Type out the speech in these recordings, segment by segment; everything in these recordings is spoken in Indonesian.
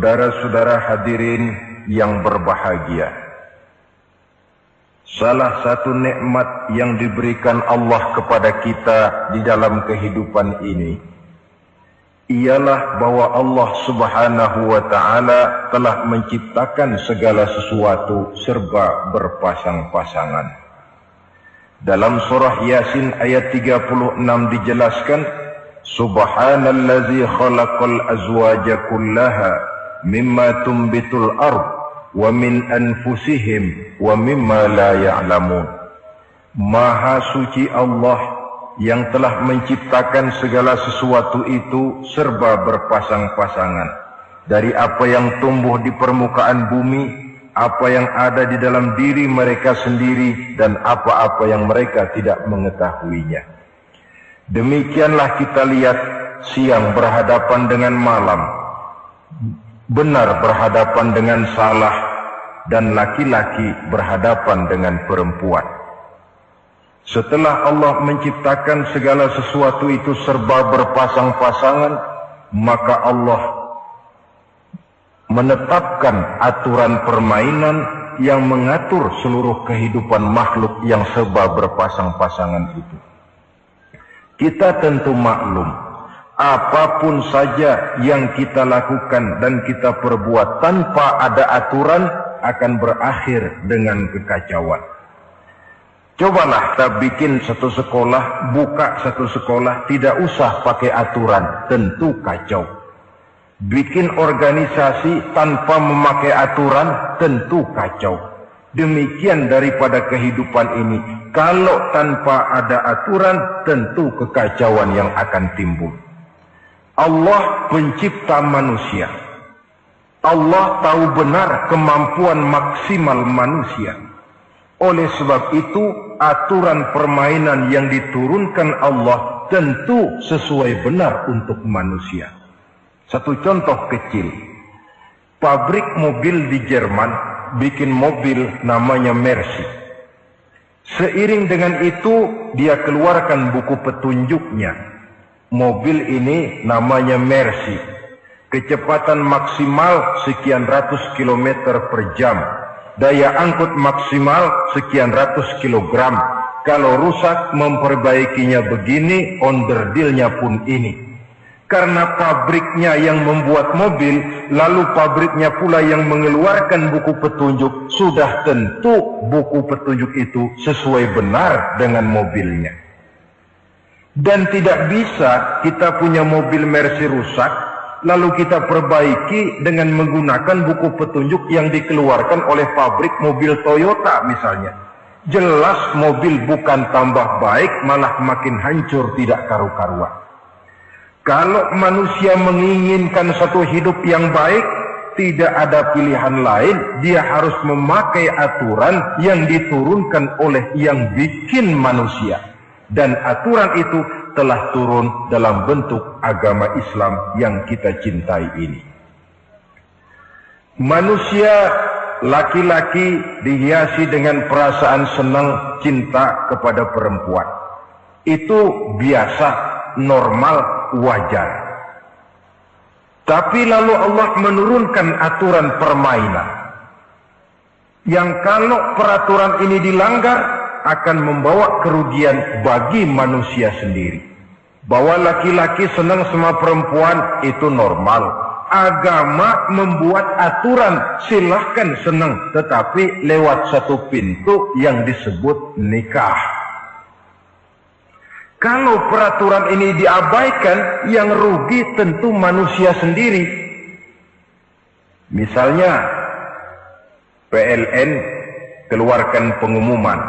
Saudara-saudara hadirin yang berbahagia, salah satu nikmat yang diberikan Allah kepada kita di dalam kehidupan ini ialah bahwa Allah Subhanahu wa Ta'ala telah menciptakan segala sesuatu serba berpasang-pasangan. Dalam surah Yasin ayat 36 dijelaskan, Subhanallazi khalaqal azwaja kullaha mimma tumbitul ard wa min anfusihim wa mimma la ya'lamun. Maha suci Allah yang telah menciptakan segala sesuatu itu serba berpasang-pasangan, dari apa yang tumbuh di permukaan bumi, apa yang ada di dalam diri mereka sendiri, dan apa-apa yang mereka tidak mengetahuinya. Demikianlah kita lihat siang berhadapan dengan malam, benar berhadapan dengan salah, dan laki-laki berhadapan dengan perempuan. Setelah Allah menciptakan segala sesuatu itu serba berpasang-pasangan, maka Allah menetapkan aturan permainan yang mengatur seluruh kehidupan makhluk yang serba berpasang-pasangan itu. Kita tentu maklum, apapun saja yang kita lakukan dan kita perbuat tanpa ada aturan akan berakhir dengan kekacauan. Cobalah kita bikin satu sekolah, buka satu sekolah, tidak usah pakai aturan, tentu kacau. Bikin organisasi tanpa memakai aturan, tentu kacau. Demikian daripada kehidupan ini, kalau tanpa ada aturan, tentu kekacauan yang akan timbul. Allah pencipta manusia. Allah tahu benar kemampuan maksimal manusia. Oleh sebab itu, aturan permainan yang diturunkan Allah tentu sesuai benar untuk manusia. Satu contoh kecil, pabrik mobil di Jerman bikin mobil namanya Mercy. Seiring dengan itu, dia keluarkan buku petunjuknya. Mobil ini namanya Mercy. Kecepatan maksimal sekian ratus kilometer per jam. Daya angkut maksimal sekian ratus kilogram. Kalau rusak memperbaikinya begini, onderdilnya pun ini. Karena pabriknya yang membuat mobil, lalu pabriknya pula yang mengeluarkan buku petunjuk, sudah tentu buku petunjuk itu sesuai benar dengan mobilnya. Dan tidak bisa kita punya mobil Mercy rusak, lalu kita perbaiki dengan menggunakan buku petunjuk yang dikeluarkan oleh pabrik mobil Toyota misalnya. Jelas mobil bukan tambah baik, malah makin hancur tidak karu-karuan. Kalau manusia menginginkan satu hidup yang baik, tidak ada pilihan lain, dia harus memakai aturan yang diturunkan oleh yang bikin manusia. Dan aturan itu telah turun dalam bentuk agama Islam yang kita cintai ini. Manusia laki-laki dihiasi dengan perasaan senang cinta kepada perempuan. Itu biasa, normal, wajar. Tapi lalu Allah menurunkan aturan permainan yang kalau peraturan ini dilanggar akan membawa kerugian bagi manusia sendiri. Bahwa laki-laki senang sama perempuan itu normal. Agama membuat aturan silahkan senang, tetapi lewat satu pintu yang disebut nikah. Kalau peraturan ini diabaikan, yang rugi tentu manusia sendiri. Misalnya PLN keluarkan pengumuman,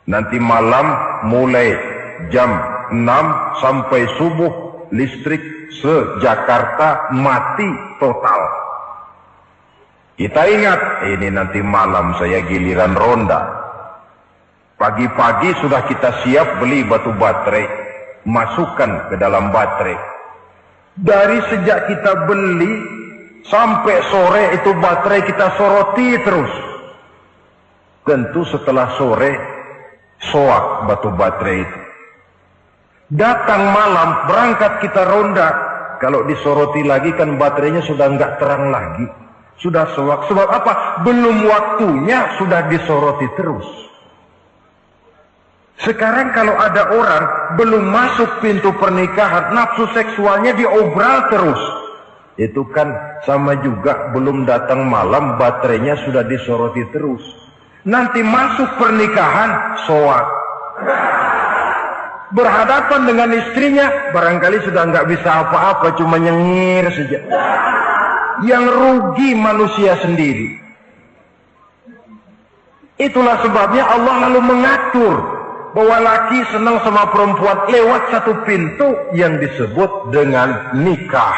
nanti malam mulai jam 6 sampai subuh listrik se-Jakarta mati total. Kita ingat, ini nanti malam saya giliran ronda. Pagi-pagi sudah kita siap beli batu baterai, masukkan ke dalam baterai. Dari sejak kita beli sampai sore itu baterai kita soroti terus. Tentu setelah sore soak batu baterai itu. Datang malam, berangkat kita ronda, Kalau disoroti lagi kan baterainya sudah nggak terang lagi. Sudah sewak. Sebab apa? Belum waktunya sudah disoroti terus. Sekarang kalau ada orang belum masuk pintu pernikahan, nafsu seksualnya diobral terus. Itu kan sama juga belum datang malam, baterainya sudah disoroti terus. Nanti masuk pernikahan, soak. Berhadapan dengan istrinya, barangkali sudah nggak bisa apa-apa, cuma nyengir saja. Yang rugi manusia sendiri. Itulah sebabnya Allah lalu mengatur bahwa laki senang sama perempuan lewat satu pintu yang disebut dengan nikah.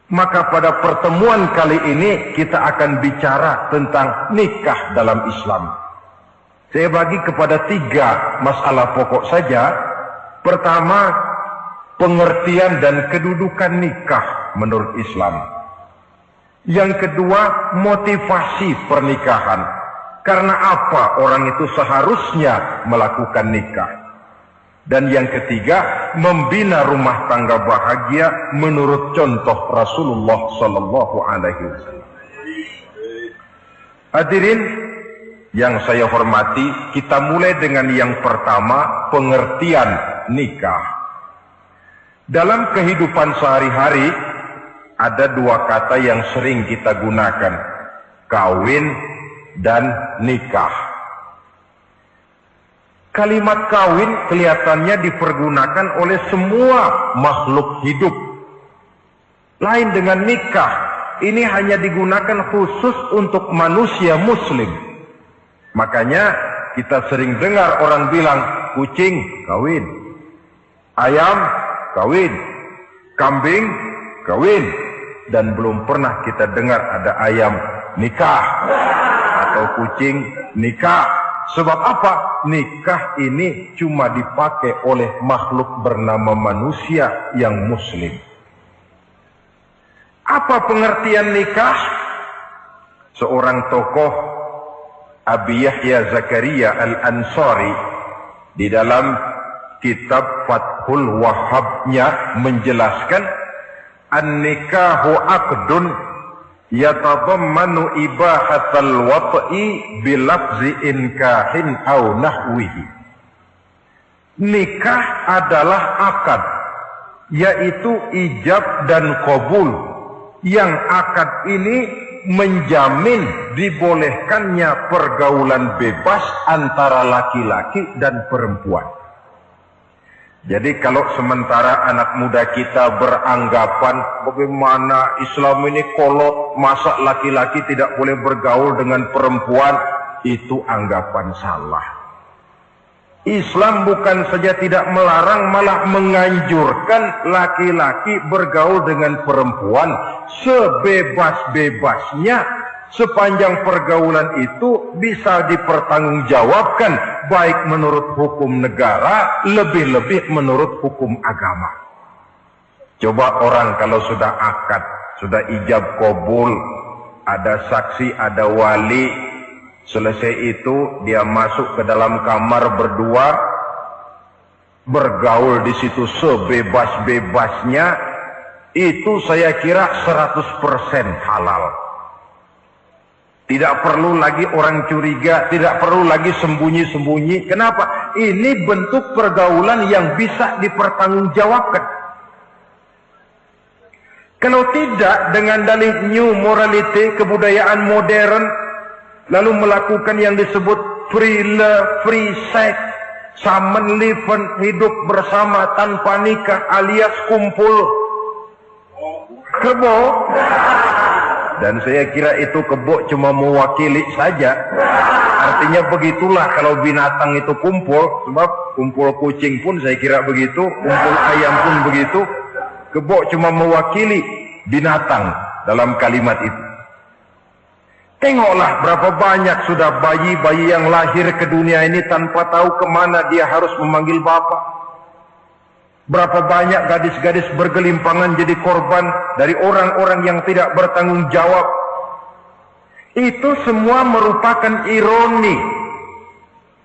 Maka pada pertemuan kali ini kita akan bicara tentang nikah dalam Islam. Saya bagi kepada 3 masalah pokok saja. Pertama, pengertian dan kedudukan nikah menurut Islam. Yang kedua, motivasi pernikahan. Karena apa orang itu seharusnya melakukan nikah. Dan yang ketiga, membina rumah tangga bahagia menurut contoh Rasulullah Sallallahu Alaihi Wasallam. Hadirin yang saya hormati, kita mulai dengan yang pertama, pengertian nikah. Dalam kehidupan sehari-hari, ada 2 kata yang sering kita gunakan, kawin dan nikah. Kalimat kawin kelihatannya dipergunakan oleh semua makhluk hidup. Lain dengan nikah, ini hanya digunakan khusus untuk manusia muslim. Makanya kita sering dengar orang bilang, kucing kawin, ayam kawin, kambing kawin, dan belum pernah kita dengar ada ayam nikah atau kucing nikah. Sebab apa? Nikah ini cuma dipakai oleh makhluk bernama manusia yang muslim. Apa pengertian nikah? Seorang tokoh, Abi Yahya Zakaria Al-Ansari, di dalam kitab Fathul Wahhabnya menjelaskan, an-nikahu aqdun yatadammanu ibahatal wat'i bilafzi inkahin au nahwihi. Nikah adalah akad, yaitu ijab dan qabul, yang akad ini menjamin dibolehkannya pergaulan bebas antara laki-laki dan perempuan. Jadi kalau sementara anak muda kita beranggapan bagaimana Islam ini kolot, masa laki-laki tidak boleh bergaul dengan perempuan, itu anggapan salah. Islam bukan saja tidak melarang, malah menganjurkan laki-laki bergaul dengan perempuan sebebas-bebasnya, sepanjang pergaulan itu bisa dipertanggungjawabkan, baik menurut hukum negara, lebih-lebih menurut hukum agama. Coba orang kalau sudah akad, sudah ijab qabul, ada saksi, ada wali, selesai itu dia masuk ke dalam kamar berdua, bergaul di situ sebebas-bebasnya, itu saya kira 100% halal. Tidak perlu lagi orang curiga, tidak perlu lagi sembunyi-sembunyi. Kenapa? Ini bentuk pergaulan yang bisa dipertanggungjawabkan. Kalau tidak, dengan dalih new morality, kebudayaan modern, lalu melakukan yang disebut free love, free sex, samen leven, hidup bersama tanpa nikah alias kumpul kebo. Dan saya kira itu kebo cuma mewakili saja. Artinya begitulah kalau binatang itu kumpul. Sebab kumpul kucing pun saya kira begitu, kumpul ayam pun begitu. Kebo cuma mewakili binatang dalam kalimat itu. Tengoklah berapa banyak sudah bayi-bayi yang lahir ke dunia ini tanpa tahu kemana dia harus memanggil bapak. Berapa banyak gadis-gadis bergelimpangan jadi korban dari orang-orang yang tidak bertanggung jawab. Itu semua merupakan ironi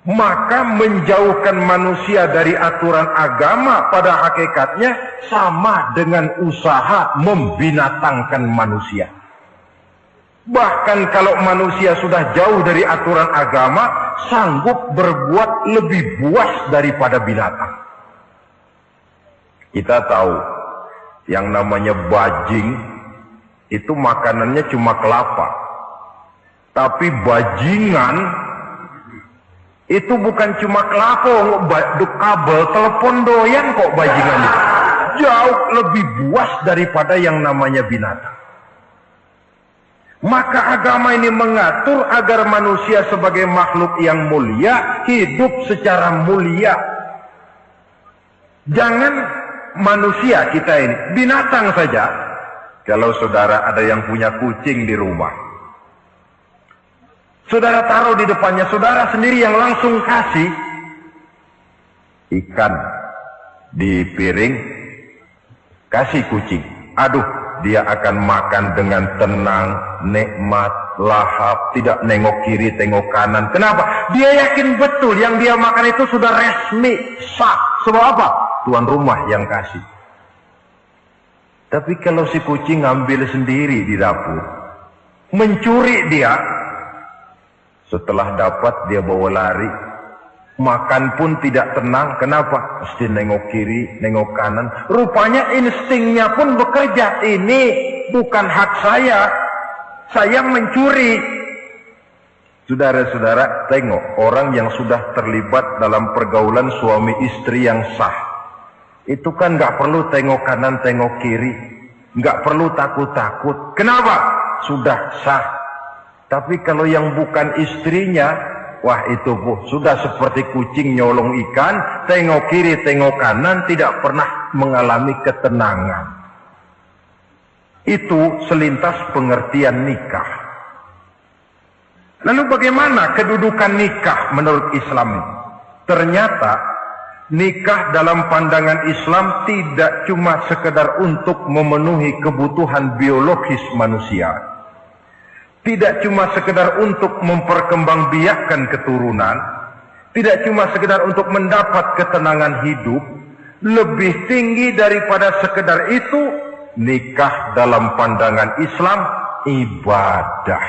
Maka menjauhkan manusia dari aturan agama pada hakikatnya sama dengan usaha membinatangkan manusia. Bahkan kalau manusia sudah jauh dari aturan agama, sanggup berbuat lebih buas daripada binatang. Kita tahu yang namanya bajing itu makanannya cuma kelapa. Tapi bajingan itu bukan cuma kelapa, kabel telepon doyan kok bajingan itu. Jauh lebih buas daripada yang namanya binatang. Maka agama ini mengatur agar manusia sebagai makhluk yang mulia hidup secara mulia. Jangan manusia kita ini, binatang saja. Kalau saudara ada yang punya kucing di rumah, saudara taruh di depannya, saudara sendiri yang langsung kasih ikan di piring, kasih kucing. Aduh, dia akan makan dengan tenang, nikmat, lahap, tidak nengok kiri, tengok kanan. Kenapa? Dia yakin betul yang dia makan itu sudah resmi, sah. Sebab apa? Tuan rumah yang kasih. Tapi kalau si kucing ngambil sendiri di dapur, mencuri dia, setelah dapat dia bawa lari, makan pun tidak tenang. Kenapa? Mesti nengok kiri, nengok kanan. Rupanya instingnya pun bekerja. Ini bukan hak saya mencuri. Saudara-saudara, tengok orang yang sudah terlibat dalam pergaulan suami istri yang sah. Itu kan nggak perlu tengok kanan, tengok kiri, nggak perlu takut-takut. Kenapa? Sudah sah. Tapi kalau yang bukan istrinya, wah itu sudah seperti kucing nyolong ikan, tengok kiri, tengok kanan, tidak pernah mengalami ketenangan. Itu selintas pengertian nikah. Lalu bagaimana kedudukan nikah menurut Islam? Ternyata nikah dalam pandangan Islam tidak cuma sekedar untuk memenuhi kebutuhan biologis manusia. Tidak cuma sekedar untuk memperkembangbiakkan keturunan. Tidak cuma sekedar untuk mendapat ketenangan hidup. Lebih tinggi daripada sekedar itu, nikah dalam pandangan Islam ibadah.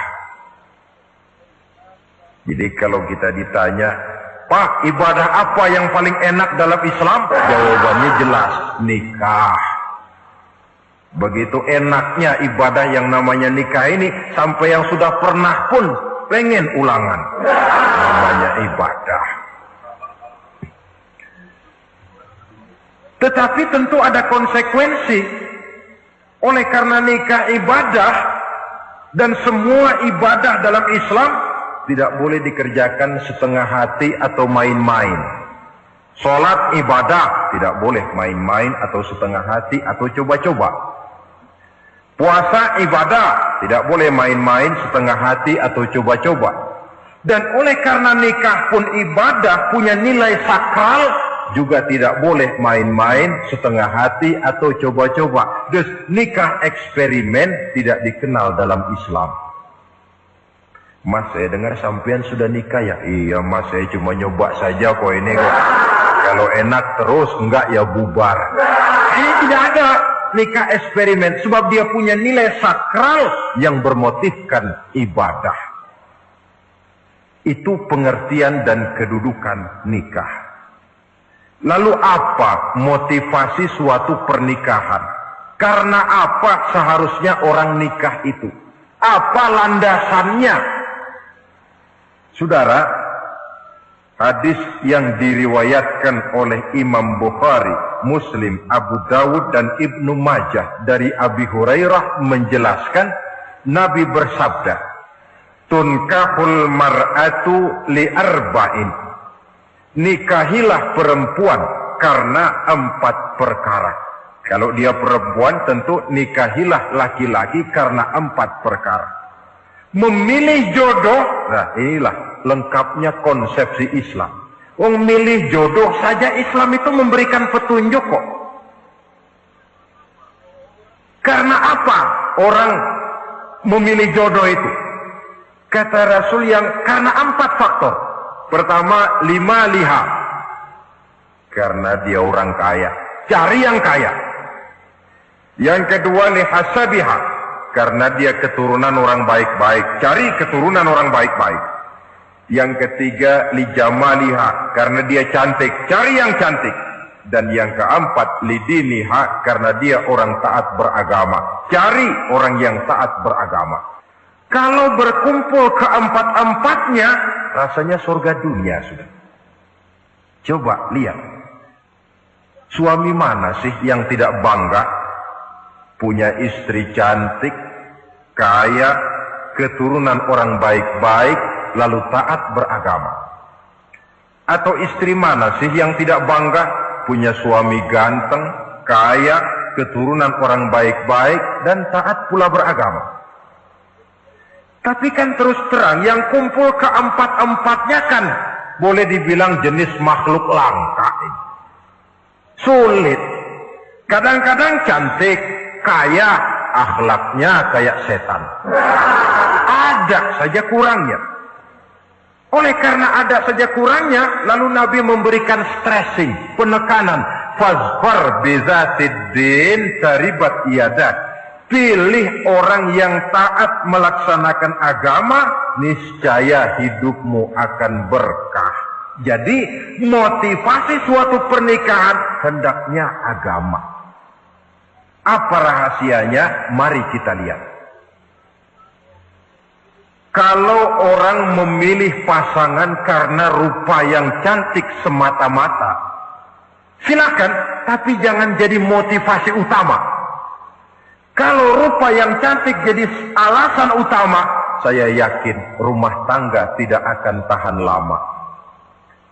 Jadi kalau kita ditanya, Pak, ibadah apa yang paling enak dalam Islam? Jawabannya jelas, nikah. Begitu enaknya ibadah yang namanya nikah ini, sampai yang sudah pernah pun pengen ulangan. Namanya ibadah. Tetapi tentu ada konsekuensi. Oleh karena nikah ibadah, dan semua ibadah dalam Islam tidak boleh dikerjakan setengah hati atau main-main. Sholat ibadah, tidak boleh main-main atau setengah hati atau coba-coba. Puasa ibadah, tidak boleh main-main, setengah hati atau coba-coba. Dan oleh karena nikah pun ibadah, punya nilai sakral, juga tidak boleh main-main, setengah hati atau coba-coba. Dus nikah eksperimen tidak dikenal dalam Islam. Mas, saya dengar sampean sudah nikah ya? Iya mas, saya cuma nyoba saja kok ini kok. Kalau enak terus, enggak ya bubar. Ini tidak ada nikah eksperimen, sebab dia punya nilai sakral yang bermotifkan ibadah. Itu pengertian dan kedudukan nikah. Lalu apa motivasi suatu pernikahan? Karena apa seharusnya orang nikah itu? Apa landasannya? Saudara, hadis yang diriwayatkan oleh Imam Bukhari, Muslim, Abu Dawud dan Ibnu Majah dari Abi Hurairah menjelaskan, Nabi bersabda, "Tunkahul mar'atu li arba'in." Nikahilah perempuan karena 4 perkara. Kalau dia perempuan tentu nikahilah laki-laki karena 4 perkara. Memilih jodoh, nah inilah lengkapnya konsepsi Islam. Memilih jodoh saja Islam itu memberikan petunjuk kok. Karena apa orang memilih jodoh itu? Kata Rasul yang karena 4 faktor. Pertama, lima liha, karena dia orang kaya, cari yang kaya. Yang kedua, lihasabiha, karena dia keturunan orang baik-baik, cari keturunan orang baik-baik. Yang ketiga, lijamaliha, karena dia cantik, cari yang cantik. Dan yang keempat, lidiniha, karena dia orang taat beragama, cari orang yang taat beragama. Kalau berkumpul keempat-empatnya, rasanya surga dunia sudah. Coba lihat, suami mana sih yang tidak bangga punya istri cantik, kaya, keturunan orang baik-baik, lalu taat beragama? Atau istri mana sih yang tidak bangga punya suami ganteng, kaya, keturunan orang baik-baik, dan taat pula beragama? Tapi kan terus terang, yang kumpul keempat-empatnya kan boleh dibilang jenis makhluk langka ini. Sulit. Kadang-kadang cantik, kaya, akhlaknya kayak setan. Ada saja kurangnya. Oleh karena ada saja kurangnya, lalu Nabi memberikan stressing, penekanan. Fazfar bizatid din taribat iyadat. Pilih orang yang taat melaksanakan agama, niscaya hidupmu akan berkah. Jadi motivasi suatu pernikahan hendaknya agama. Apa rahasianya? Mari kita lihat. Kalau orang memilih pasangan karena rupa yang cantik semata-mata, silakan, tapi jangan jadi motivasi utama. Kalau rupa yang cantik jadi alasan utama, saya yakin rumah tangga tidak akan tahan lama.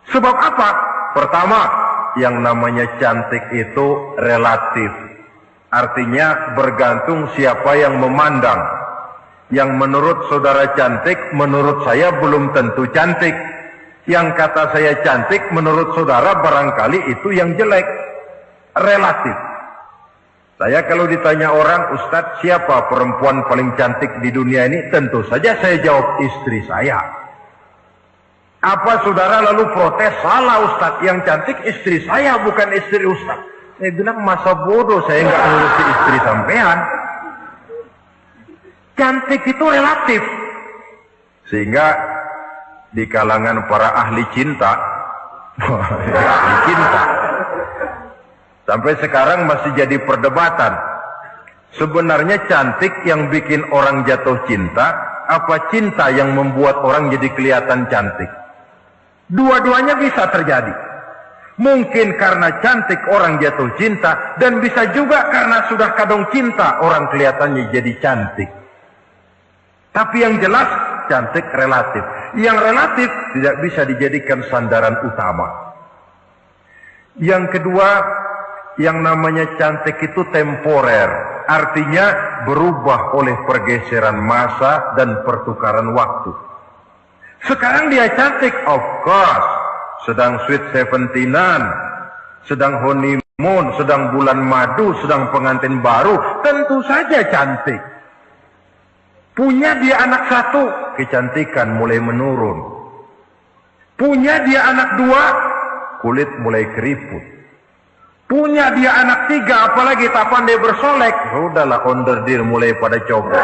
Sebab apa? Pertama, yang namanya cantik itu relatif. Artinya bergantung siapa yang memandang. Yang menurut saudara cantik, menurut saya belum tentu cantik. Yang kata saya cantik, menurut saudara barangkali itu yang jelek. Relatif. Saya kalau ditanya orang, Ustadz, siapa perempuan paling cantik di dunia ini? Tentu saja saya jawab istri saya. Apa saudara lalu protes? Salah Ustadz, yang cantik istri saya, bukan istri Ustadz. Saya bilang, masa bodoh saya nggak ngurusi istri sampean. Cantik itu relatif. Sehingga di kalangan para ahli cinta, ahli cinta, sampai sekarang masih jadi perdebatan. Sebenarnya cantik yang bikin orang jatuh cinta, apa cinta yang membuat orang jadi kelihatan cantik? Dua-duanya bisa terjadi. Mungkin karena cantik orang jatuh cinta, dan bisa juga karena sudah kadung cinta orang kelihatannya jadi cantik. Tapi yang jelas cantik relatif. Yang relatif tidak bisa dijadikan sandaran utama. Yang kedua, yang namanya cantik itu temporer, artinya berubah oleh pergeseran masa dan pertukaran waktu. Sekarang dia cantik, of course, sedang sweet 17-an, sedang honeymoon, sedang bulan madu, sedang pengantin baru, tentu saja cantik. Punya dia anak satu, kecantikan mulai menurun. Punya dia anak dua, kulit mulai keriput. Punya dia anak tiga, apalagi tak pandai bersolek, sudahlah onderdil mulai pada copot.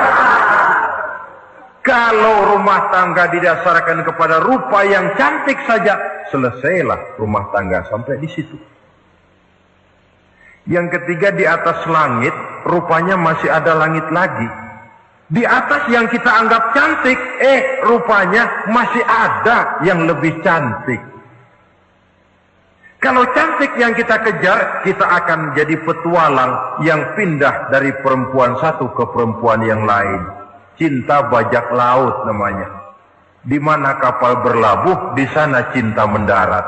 Kalau rumah tangga didasarkan kepada rupa yang cantik saja, selesailah rumah tangga sampai di situ. Yang ketiga, di atas langit, rupanya masih ada langit lagi. Di atas yang kita anggap cantik, rupanya masih ada yang lebih cantik. Kalau cantik yang kita kejar, kita akan jadi petualang yang pindah dari perempuan satu ke perempuan yang lain. Cinta bajak laut namanya. Di mana kapal berlabuh, di sana cinta mendarat.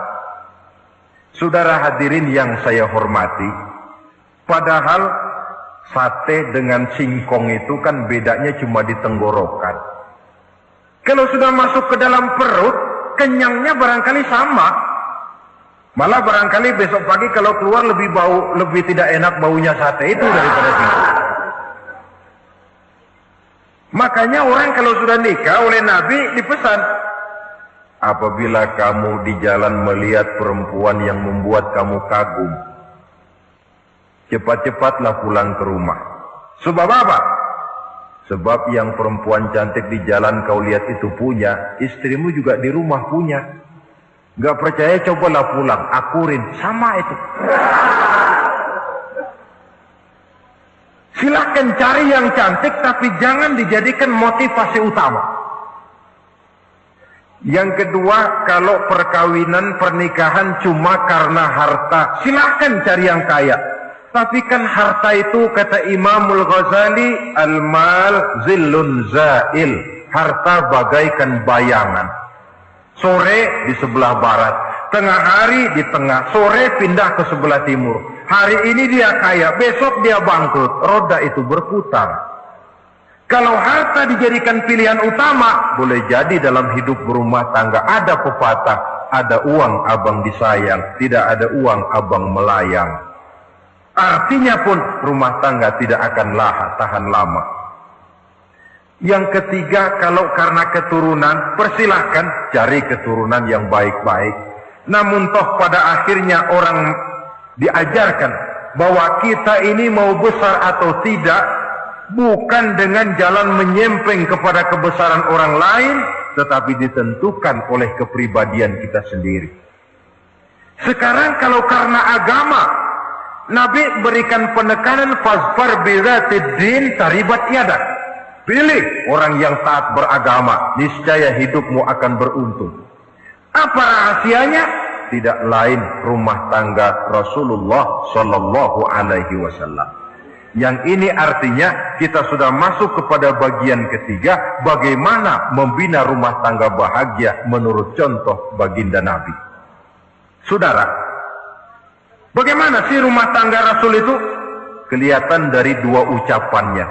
Saudara hadirin yang saya hormati, padahal sate dengan singkong itu kan bedanya cuma di tenggorokan. Kalau sudah masuk ke dalam perut, kenyangnya barangkali sama. Malah barangkali besok pagi kalau keluar lebih tidak enak baunya sate itu daripada singkong. Makanya orang kalau sudah nikah oleh Nabi dipesan, Apabila kamu di jalan melihat perempuan yang membuat kamu kagum, cepat-cepatlah pulang ke rumah. Sebab apa? Sebab yang perempuan cantik di jalan kau lihat itu punya, istrimu juga di rumah punya. Gak percaya, cobalah pulang, akurin, sama itu. Silahkan cari yang cantik, tapi jangan dijadikan motivasi utama. Yang kedua, kalau perkawinan, pernikahan cuma karena harta, silahkan cari yang kaya. Tapi kan harta itu, kata Imamul Ghazali, al-mal zillun zail. Harta bagaikan bayangan. Sore di sebelah barat, tengah hari di tengah, sore pindah ke sebelah timur. Hari ini dia kaya, besok dia bangkrut. Roda itu berputar. Kalau harta dijadikan pilihan utama, boleh jadi dalam hidup berumah tangga ada pepatah, ada uang abang disayang, tidak ada uang abang melayang. Artinya pun rumah tangga tidak akan tahan lama. Yang ketiga, kalau karena keturunan, persilahkan cari keturunan yang baik-baik. Namun toh pada akhirnya orang diajarkan bahwa kita ini mau besar atau tidak, bukan dengan jalan menyempeng kepada kebesaran orang lain, tetapi ditentukan oleh kepribadian kita sendiri. Sekarang kalau karena agama, Nabi berikan penekanan fazfar bidzatid din taribat yadak. Pilih orang yang taat beragama, niscaya hidupmu akan beruntung. Apa rahasianya? Tidak lain rumah tangga Rasulullah Sallallahu Alaihi Wasallam. Yang ini artinya kita sudah masuk kepada bagian ketiga, bagaimana membina rumah tangga bahagia menurut contoh baginda Nabi. Saudara, bagaimana sih rumah tangga Rasul itu? Kelihatan dari dua ucapannya,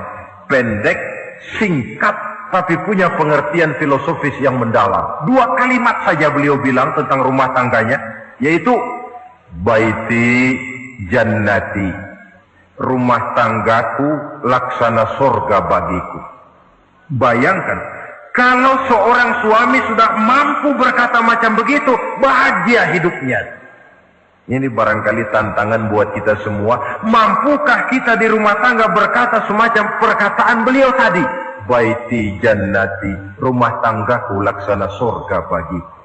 pendek, singkat, tapi punya pengertian filosofis yang mendalam. Dua kalimat saja beliau bilang tentang rumah tangganya, yaitu baiti jannati, rumah tanggaku laksana surga bagiku. Bayangkan, kalau seorang suami sudah mampu berkata macam begitu, bahagia hidupnya. Ini barangkali tantangan buat kita semua. Mampukah kita di rumah tangga berkata semacam perkataan beliau tadi? Baiti jannati, rumah tanggaku laksana surga bagiku.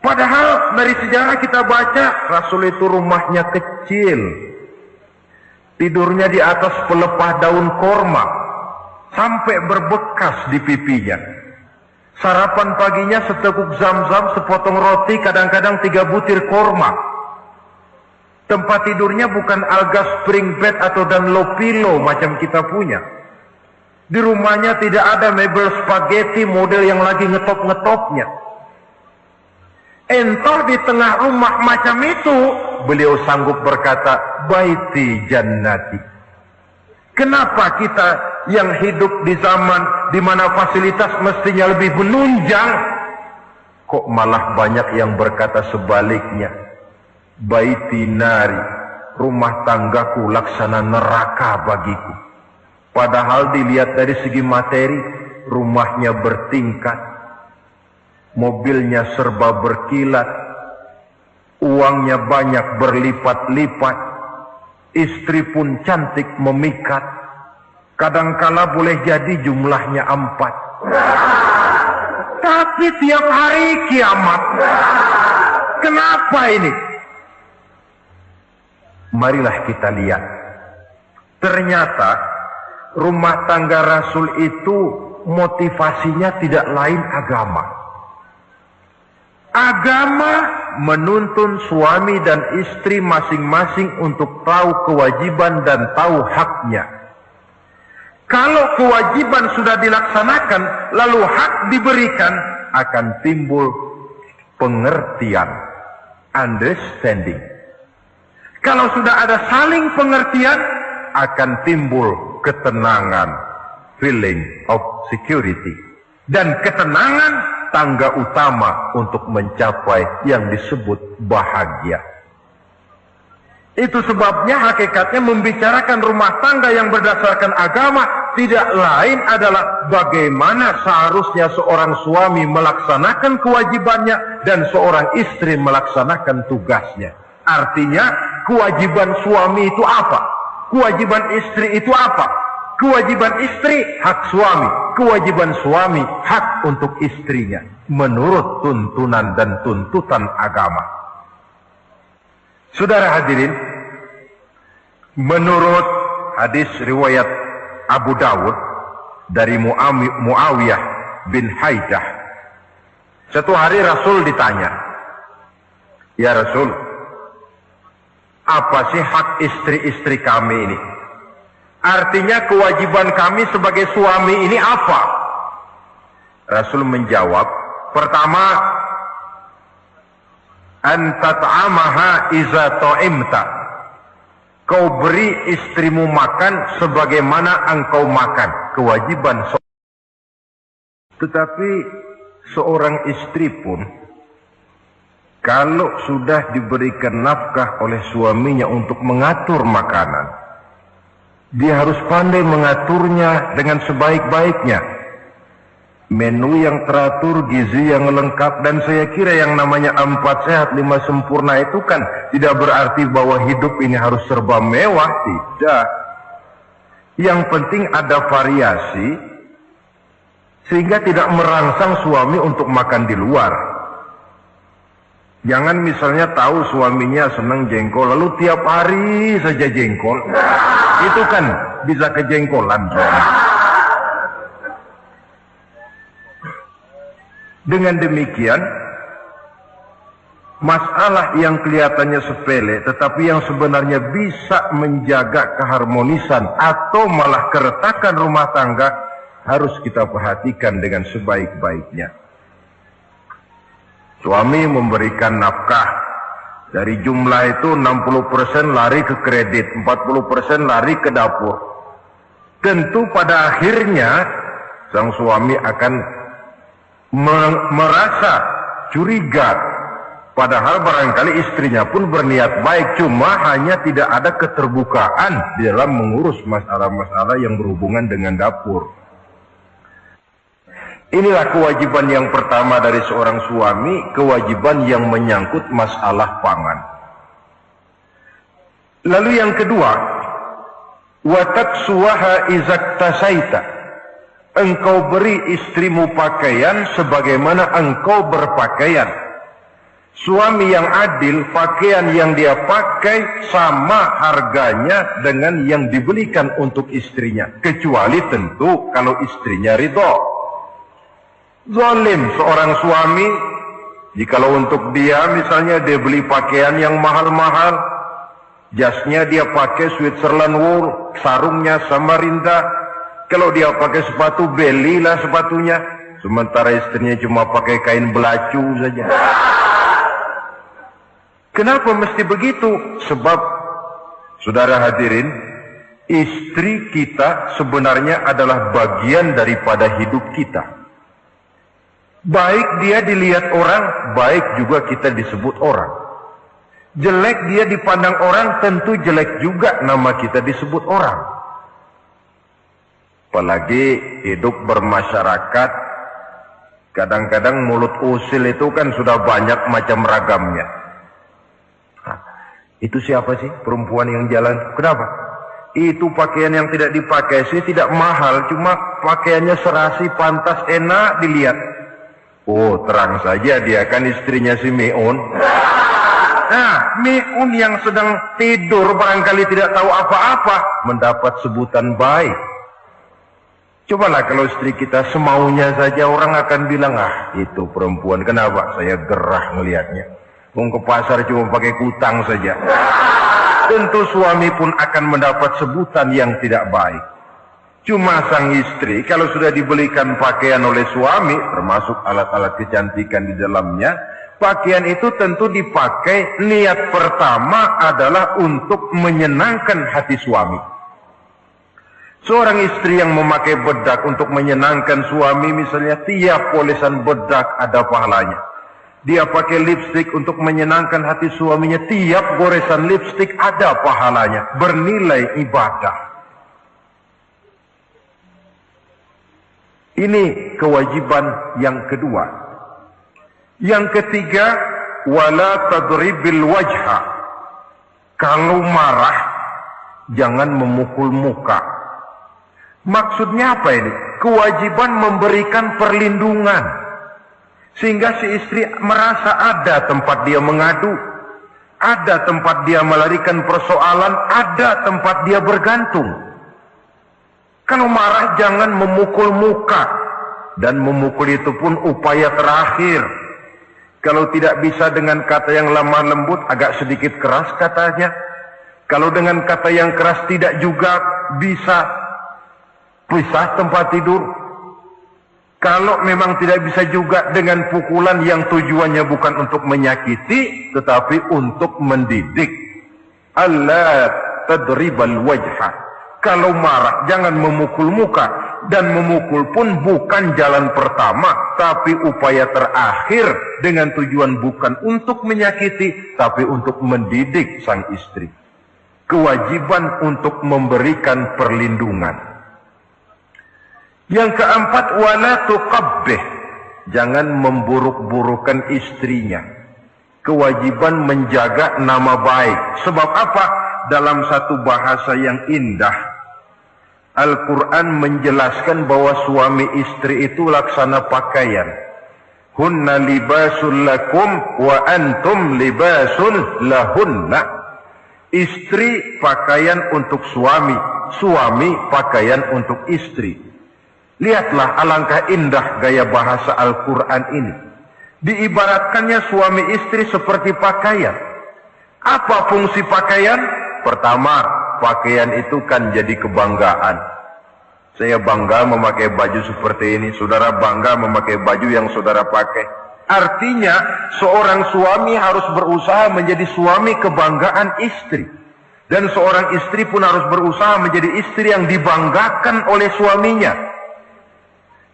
Padahal dari sejarah kita baca, Rasul itu rumahnya kecil. Tidurnya di atas pelepah daun korma, sampai berbekas di pipinya. Sarapan paginya seteguk zam-zam, sepotong roti, kadang-kadang 3 butir korma. Tempat tidurnya bukan alga spring bed atau Dunlop pillow macam kita punya. Di rumahnya tidak ada mebel spaghetti model yang lagi ngetop-ngetopnya. Entar di tengah rumah macam itu, beliau sanggup berkata, baiti jannati. Kenapa kita yang hidup di zaman di mana fasilitas mestinya lebih menunjang, kok malah banyak yang berkata sebaliknya? Baiti nari, rumah tanggaku laksana neraka bagiku. Padahal dilihat dari segi materi, rumahnya bertingkat, mobilnya serba berkilat, uangnya banyak berlipat-lipat, istri pun cantik memikat. Kadangkala boleh jadi jumlahnya 4. Tapi tiap hari kiamat. Kenapa ini? Marilah kita lihat. Ternyata rumah tangga Rasul itu motivasinya tidak lain agama. Agama menuntun suami dan istri masing-masing untuk tahu kewajiban dan tahu haknya. Kalau kewajiban sudah dilaksanakan, lalu hak diberikan, akan timbul pengertian, understanding. Kalau sudah ada saling pengertian, akan timbul ketenangan, feeling of security. Dan ketenangan tangga utama untuk mencapai yang disebut bahagia. Itu sebabnya hakikatnya membicarakan rumah tangga yang berdasarkan agama tidak lain adalah bagaimana seharusnya seorang suami melaksanakan kewajibannya dan seorang istri melaksanakan tugasnya. Artinya, kewajiban suami itu apa? Kewajiban istri itu apa? Kewajiban istri hak suami, kewajiban suami hak untuk istrinya menurut tuntunan dan tuntutan agama. Saudara hadirin, menurut hadis riwayat Abu Dawud dari Muawiyah bin Haidah, satu hari Rasul ditanya, "Ya Rasul, apa sih hak istri-istri kami ini? Artinya kewajiban kami sebagai suami ini apa?" Rasul menjawab, pertama, "Antat'amaha iza ta'imta." Kau beri istrimu makan sebagaimana engkau makan. Kewajiban Tetapi seorang istri pun, kalau sudah diberikan nafkah oleh suaminya untuk mengatur makanan, dia harus pandai mengaturnya dengan sebaik-baiknya. Menu yang teratur, gizi yang lengkap, dan saya kira yang namanya 4 sehat 5 sempurna itu kan tidak berarti bahwa hidup ini harus serba mewah, tidak. Yang penting ada variasi sehingga tidak merangsang suami untuk makan di luar. Jangan misalnya tahu suaminya senang jengkol lalu tiap hari saja jengkol, itu kan bisa kejengkolan suami. Dengan demikian, masalah yang kelihatannya sepele tetapi yang sebenarnya bisa menjaga keharmonisan atau malah keretakan rumah tangga harus kita perhatikan dengan sebaik-baiknya. Suami memberikan nafkah, dari jumlah itu 60% lari ke kredit, 40% lari ke dapur. Tentu pada akhirnya sang suami akan merasa curiga, padahal barangkali istrinya pun berniat baik, cuma hanya tidak ada keterbukaan di dalam mengurus masalah-masalah yang berhubungan dengan dapur. Inilah kewajiban yang pertama dari seorang suami, kewajiban yang menyangkut masalah pangan. Lalu yang kedua, wa taksuwaha izaktasaita. Engkau beri istrimu pakaian sebagaimana engkau berpakaian. Suami yang adil, pakaian yang dia pakai sama harganya dengan yang dibelikan untuk istrinya, kecuali tentu kalau istrinya ridho. Zalim seorang suami jikalau untuk dia misalnya dia beli pakaian yang mahal-mahal, jasnya dia pakai Switzerland wool, sarungnya Samarinda. Kalau dia pakai sepatu, belilah sepatunya. Sementara istrinya cuma pakai kain belacu saja. Kenapa mesti begitu? Sebab, saudara hadirin, istri kita sebenarnya adalah bagian daripada hidup kita. Baik dia dilihat orang, baik juga kita disebut orang. Jelek dia dipandang orang, tentu jelek juga nama kita disebut orang. Apalagi hidup bermasyarakat, kadang-kadang mulut usil itu kan sudah banyak macam ragamnya. Itu siapa sih perempuan yang jalan? Kenapa? Itu pakaian yang tidak dipakai sih tidak mahal, cuma pakaiannya serasi, pantas, enak dilihat. Oh, terang saja dia kan istrinya si Miun. Nah, Miun yang sedang tidur barangkali tidak tahu apa-apa mendapat sebutan baik. Cobalah kalau istri kita semaunya saja, orang akan bilang, ah itu perempuan, kenapa? Saya gerah melihatnya. Mau ke pasar cuma pakai kutang saja. Tentu suami pun akan mendapat sebutan yang tidak baik. Cuma sang istri kalau sudah dibelikan pakaian oleh suami, termasuk alat-alat kecantikan di dalamnya, pakaian itu tentu dipakai, niat pertama adalah untuk menyenangkan hati suami. Seorang istri yang memakai bedak untuk menyenangkan suami misalnya, tiap polesan bedak ada pahalanya. Dia pakai lipstik untuk menyenangkan hati suaminya, tiap goresan lipstik ada pahalanya, bernilai ibadah. Ini kewajiban yang kedua. Yang ketiga, wala tadribil wajha. Kalau marah, jangan memukul muka. Maksudnya apa ini? Kewajiban memberikan perlindungan. Sehingga si istri merasa ada tempat dia mengadu, ada tempat dia melarikan persoalan, ada tempat dia bergantung. Kalau marah jangan memukul muka. Dan memukul itu pun upaya terakhir. Kalau tidak bisa dengan kata yang lemah lembut, agak sedikit keras katanya. Kalau dengan kata yang keras tidak juga bisa pisah tempat tidur. Kalau memang tidak bisa juga dengan pukulan yang tujuannya bukan untuk menyakiti, tetapi untuk mendidik. Allah tadribal wajha. Kalau marah jangan memukul muka. Dan memukul pun bukan jalan pertama, tapi upaya terakhir dengan tujuan bukan untuk menyakiti, tapi untuk mendidik sang istri. Kewajiban untuk memberikan perlindungan. Yang keempat, wala tuqabbih. Jangan memburuk-burukan istrinya. Kewajiban menjaga nama baik. Sebab apa? Dalam satu bahasa yang indah, Al-Quran menjelaskan bahwa suami istri itu laksana pakaian. Hunna libasul lakum wa antum libasul lahunna. Istri pakaian untuk suami, suami pakaian untuk istri. Lihatlah alangkah indah gaya bahasa Al-Quran ini. Diibaratkannya suami istri seperti pakaian. Apa fungsi pakaian? Pertama, pakaian itu kan jadi kebanggaan. Saya bangga memakai baju seperti ini. Saudara bangga memakai baju yang saudara pakai. Artinya, seorang suami harus berusaha menjadi suami kebanggaan istri. Dan seorang istri pun harus berusaha menjadi istri yang dibanggakan oleh suaminya.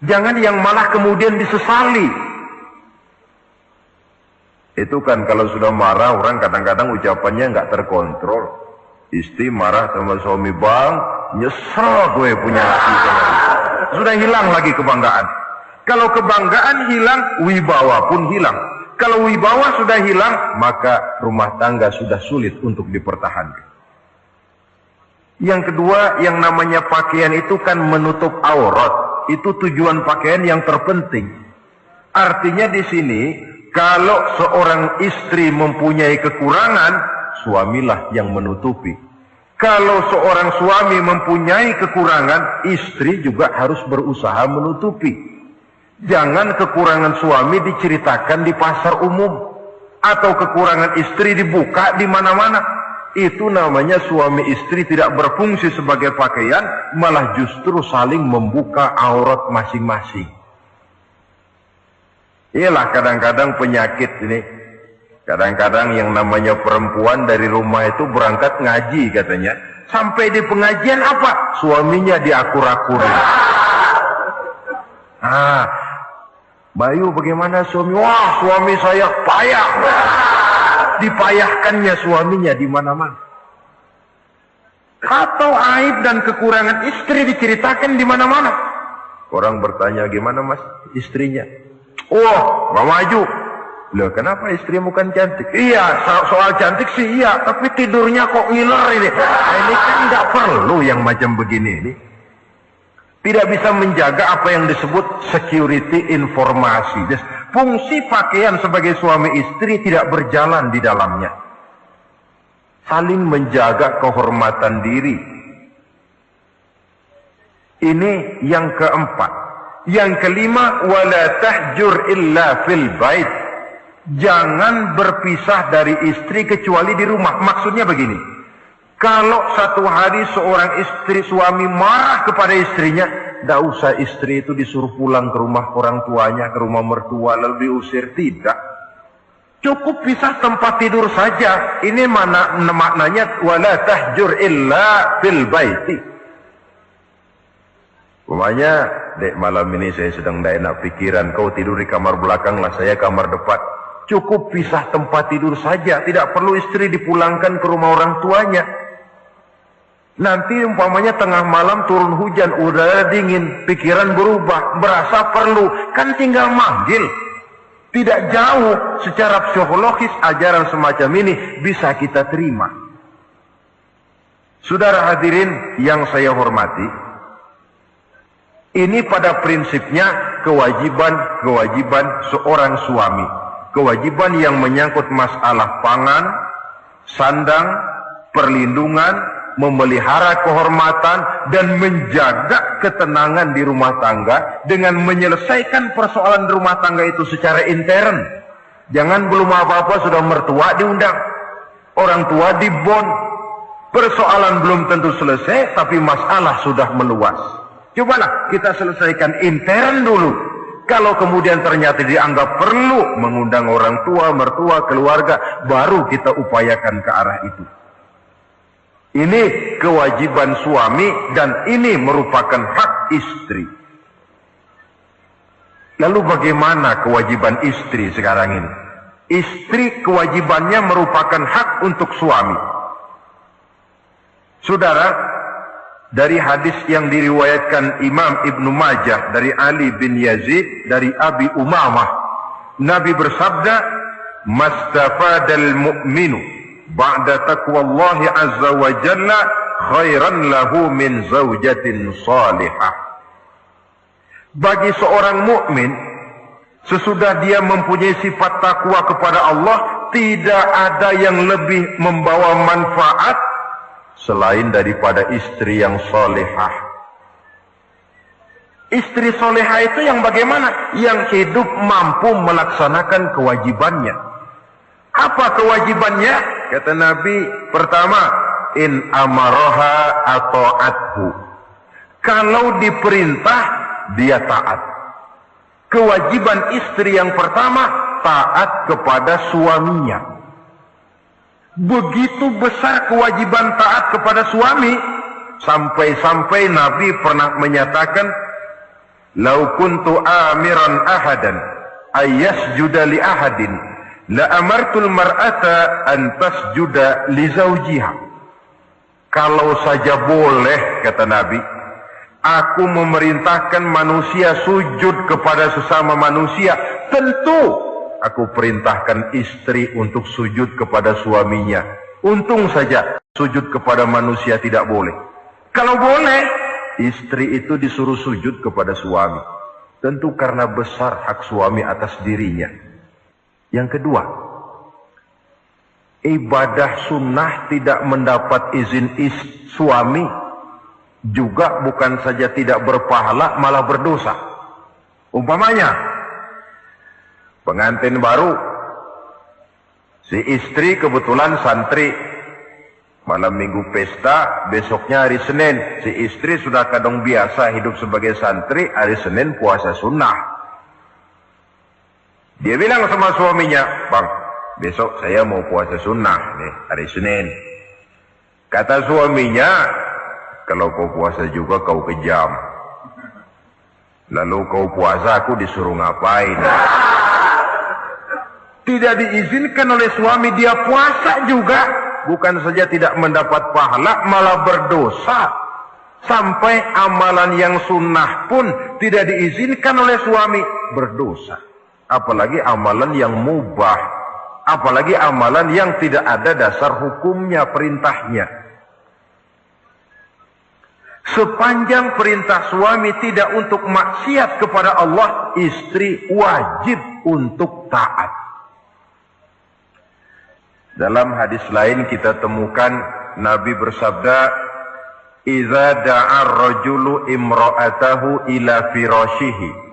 Jangan yang malah kemudian disesali. Itu kan kalau sudah marah, orang kadang-kadang ucapannya nggak terkontrol. Istri marah sama suami, bang, nyesel gue punya laki. Sudah hilang lagi kebanggaan. Kalau kebanggaan hilang, wibawa pun hilang. Kalau wibawa sudah hilang, maka rumah tangga sudah sulit untuk dipertahankan. Yang kedua, yang namanya pakaian itu kan menutup aurat. Itu tujuan pakaian yang terpenting. Artinya di sini, kalau seorang istri mempunyai kekurangan, suamilah yang menutupi. Kalau seorang suami mempunyai kekurangan, istri juga harus berusaha menutupi. Jangan kekurangan suami diceritakan di pasar umum, atau kekurangan istri dibuka di mana-mana. Itu namanya suami istri tidak berfungsi sebagai pakaian, malah justru saling membuka aurat masing-masing. Iyalah kadang-kadang penyakit ini. Kadang-kadang yang namanya perempuan dari rumah itu berangkat ngaji katanya. Sampai di pengajian apa? Suaminya diakur-akurin. Bayu bagaimana suami? Wah, suami saya payah. Dipayahkannya suaminya di mana-mana. Atau aib dan kekurangan istri diceritakan di mana-mana. Orang bertanya, gimana mas istrinya? Oh, gak maju. Loh, kenapa istrimu kan cantik? Iya, soal cantik sih iya, tapi tidurnya kok ngiler ini. Ini kan nggak perlu yang macam begini ini. Tidak bisa menjaga apa yang disebut security informasi. Fungsi pakaian sebagai suami istri tidak berjalan di dalamnya. Saling menjaga kehormatan diri. Ini yang keempat. Yang kelima, wala tahjur illa fil bait. Jangan berpisah dari istri kecuali di rumah. Maksudnya begini, kalau satu hari seorang istri suami marah kepada istrinya, tidak usah istri itu disuruh pulang ke rumah orang tuanya, ke rumah mertua lalu diusir. Tidak, cukup pisah tempat tidur saja. Ini maknanya wala tahjur illa fil baiti. Umpamanya, dek malam ini saya sedang tidak enak pikiran, kau tidur di kamar belakang lah, saya kamar depan. Cukup pisah tempat tidur saja. Tidak perlu istri dipulangkan ke rumah orang tuanya. Nanti umpamanya tengah malam turun hujan, udara dingin, pikiran berubah, berasa perlu, kan tinggal manggil. Tidak jauh secara psikologis ajaran semacam ini bisa kita terima. Saudara hadirin yang saya hormati, ini pada prinsipnya kewajiban seorang suami. Kewajiban yang menyangkut masalah pangan, sandang, perlindungan, memelihara kehormatan dan menjaga ketenangan di rumah tangga dengan menyelesaikan persoalan rumah tangga itu secara intern. Jangan belum apa-apa sudah mertua diundang, orang tua dibon. Persoalan belum tentu selesai tapi masalah sudah meluas. Cobalah kita selesaikan intern dulu. Kalau kemudian ternyata dianggap perlu mengundang orang tua, mertua, keluarga, baru kita upayakan ke arah itu. Ini kewajiban suami dan ini merupakan hak istri. Lalu bagaimana kewajiban istri sekarang ini? Istri kewajibannya merupakan hak untuk suami. Saudara, dari hadis yang diriwayatkan Imam Ibnu Majah dari Ali bin Yazid dari Abi Umamah, Nabi bersabda, "Mastafadal mu'minu ba'da taqwallahi azza wa jalla khairan lahu min zaujatin salihah." Bagi seorang mukmin, sesudah dia mempunyai sifat takwa kepada Allah, tidak ada yang lebih membawa manfaat selain daripada istri yang salihah. Istri salihah itu yang bagaimana? Yang hidup mampu melaksanakan kewajibannya. Apa kewajibannya? Kata Nabi, pertama, in amaroha ata'athu. Kalau diperintah, dia taat. Kewajiban istri yang pertama, taat kepada suaminya. Begitu besar kewajiban taat kepada suami, sampai-sampai Nabi pernah menyatakan, "Lau kuntu amiran ahadan ayyasjuda li ahadin, la amartul mar'ata an tasjuda li zawjiha." Kalau saja boleh, kata Nabi, aku memerintahkan manusia sujud kepada sesama manusia, tentu aku perintahkan istri untuk sujud kepada suaminya. Untung saja sujud kepada manusia tidak boleh. Kalau boleh, istri itu disuruh sujud kepada suami. Tentu karena besar hak suami atas dirinya. Yang kedua, ibadah sunnah tidak mendapat izin suami juga bukan saja tidak berpahala, malah berdosa. Umpamanya, pengantin baru, si istri kebetulan santri, malam minggu pesta, besoknya hari Senin, si istri sudah kadang biasa hidup sebagai santri, hari Senin puasa sunnah. Dia bilang sama suaminya, "Bang, besok saya mau puasa sunnah nih, hari Senin." Kata suaminya, "Kalau kau puasa juga kau kejam. Lalu kau puasa, aku disuruh ngapain?" Tidak diizinkan oleh suami, dia puasa juga. Bukan saja tidak mendapat pahala, malah berdosa. Sampai amalan yang sunnah pun tidak diizinkan oleh suami, berdosa. Apalagi amalan yang mubah. Apalagi amalan yang tidak ada dasar hukumnya, perintahnya. Sepanjang perintah suami tidak untuk maksiat kepada Allah, istri wajib untuk taat. Dalam hadis lain kita temukan Nabi bersabda, "Idza da'a ar-rajulu imra'atahu ila firashihi."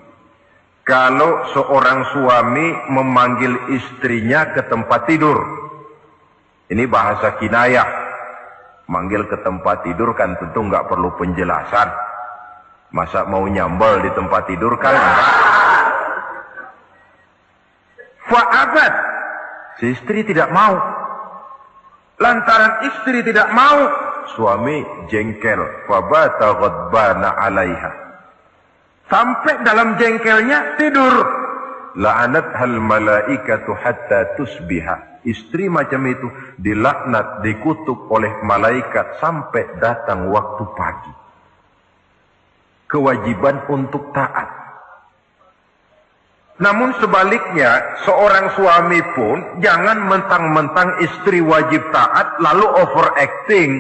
Kalau seorang suami memanggil istrinya ke tempat tidur. Ini bahasa kinayah. Manggil ke tempat tidur kan tentu nggak perlu penjelasan. Masa mau nyambal di tempat tidur kan enggak. Fa'abat. Si istri tidak mau. Lantaran istri tidak mau, suami jengkel. Fabata ghadbana 'alaiha. Sampai dalam jengkelnya tidur. la'anat hal malaikatu hatta tusbiha. Istri macam itu dilaknat, dikutuk oleh malaikat sampai datang waktu pagi. Kewajiban untuk taat. Namun sebaliknya, seorang suami pun jangan mentang-mentang istri wajib taat lalu overacting.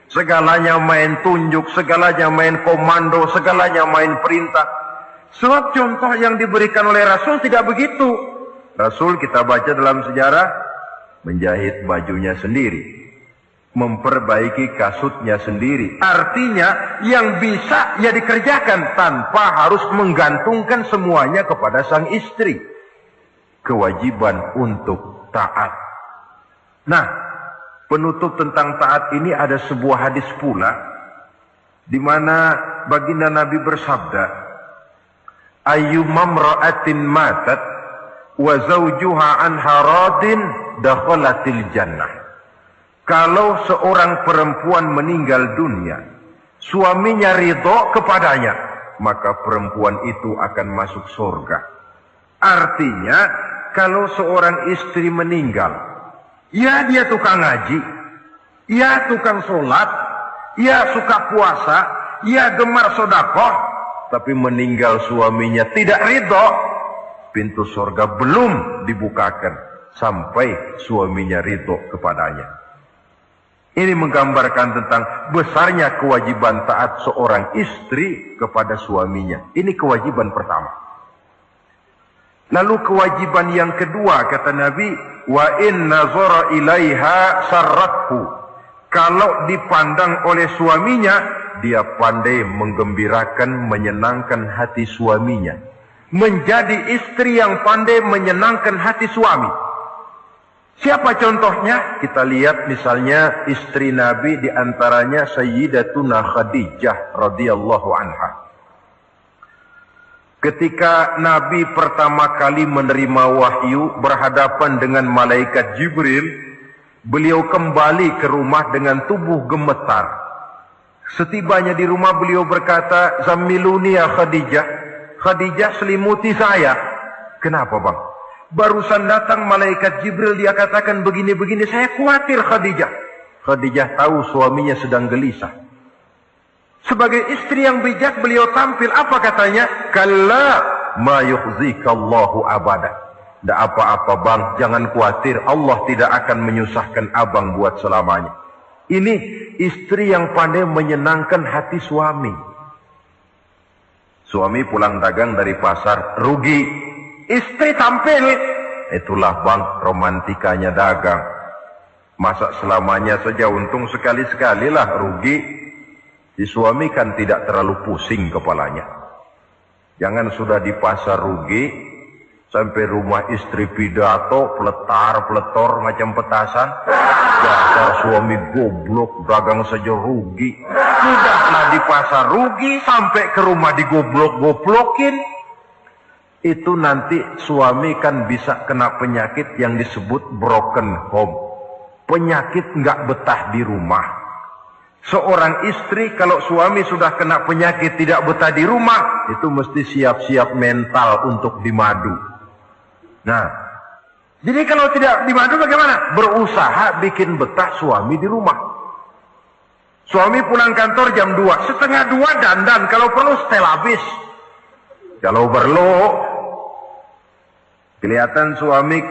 Segalanya main tunjuk, segalanya main komando, segalanya main perintah. Sebab contoh yang diberikan oleh Rasul tidak begitu. Rasul kita baca dalam sejarah, menjahit bajunya sendiri, memperbaiki kasutnya sendiri. Artinya yang bisa ya dikerjakan tanpa harus menggantungkan semuanya kepada sang istri. Kewajiban untuk taat. Nah, penutup tentang taat ini ada sebuah hadis pula di mana baginda Nabi bersabda, ayyumam ra'atin matat wa zawjuha anha radin dakhalatil jannah. Kalau seorang perempuan meninggal dunia, suaminya ridho kepadanya, maka perempuan itu akan masuk surga. Artinya, kalau seorang istri meninggal, ya dia tukang ngaji, ya tukang sholat, ya suka puasa, ya gemar sedekah, tapi meninggal suaminya tidak ridho, pintu surga belum dibukakan sampai suaminya ridho kepadanya. Ini menggambarkan tentang besarnya kewajiban taat seorang istri kepada suaminya. Ini kewajiban pertama. Lalu kewajiban yang kedua, kata Nabi, wa in nazara ilaiha sarrathu. Kalau dipandang oleh suaminya, dia pandai menggembirakan, menyenangkan hati suaminya. Menjadi istri yang pandai menyenangkan hati suami. Siapa contohnya? Kita lihat misalnya istri Nabi, diantaranya Sayyidatuna Khadijah radhiyallahu anha. Ketika Nabi pertama kali menerima wahyu berhadapan dengan malaikat Jibril, beliau kembali ke rumah dengan tubuh gemetar. Setibanya di rumah beliau berkata, "Zammiluni ya Khadijah." Khadijah, selimuti saya. Kenapa bang? Barusan datang malaikat Jibril, dia katakan begini-begini, saya khawatir Khadijah. Khadijah tahu suaminya sedang gelisah. Sebagai istri yang bijak beliau tampil, apa katanya? Kalla ma yukhzikallahu abada. Tidak apa-apa bang, jangan khawatir, Allah tidak akan menyusahkan abang buat selamanya. Ini istri yang pandai menyenangkan hati suami. Suami pulang dagang dari pasar, rugi. Istri tampil, itulah bang romantikanya dagang. Masa selamanya saja untung sekali-sekali lah rugi. Si suami kan tidak terlalu pusing kepalanya. Jangan sudah di pasar rugi, sampai rumah istri pidato, peletar-peletor macam petasan. Dasar suami goblok, dagang saja rugi. Sudahlah di pasar rugi, sampai ke rumah digoblok-goblokin. Itu nanti suami kan bisa kena penyakit yang disebut broken home. Penyakit nggak betah di rumah. Seorang istri kalau suami sudah kena penyakit tidak betah di rumah, itu mesti siap-siap mental untuk dimadu. Nah, jadi kalau tidak dimadu bagaimana? Berusaha bikin betah suami di rumah. Suami pulang kantor jam 2, setengah 2 dandan, kalau perlu setel habis. Kalau perlu kelihatan suami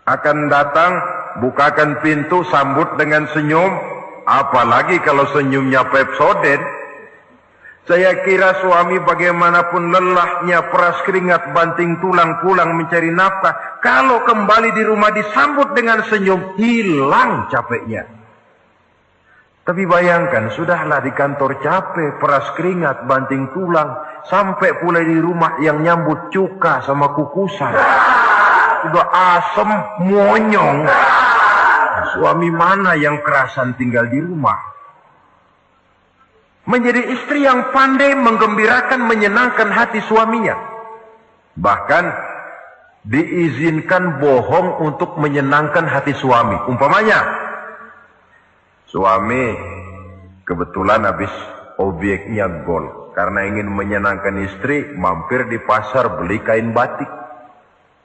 akan datang, bukakan pintu, sambut dengan senyum. Apalagi kalau senyumnya Pepsodent. Saya kira suami bagaimanapun lelahnya, peras keringat, banting tulang, pulang mencari nafkah, kalau kembali di rumah disambut dengan senyum, hilang capeknya. Tapi bayangkan, sudahlah di kantor capek, peras keringat, banting tulang, sampai pula di rumah yang nyambut cuka sama kukusan. Udah asem, monyong. Suami mana yang kerasan tinggal di rumah? Menjadi istri yang pandai menggembirakan, menyenangkan hati suaminya. Bahkan diizinkan bohong untuk menyenangkan hati suami. Umpamanya, suami kebetulan habis objeknya gol. Karena ingin menyenangkan istri, mampir di pasar beli kain batik.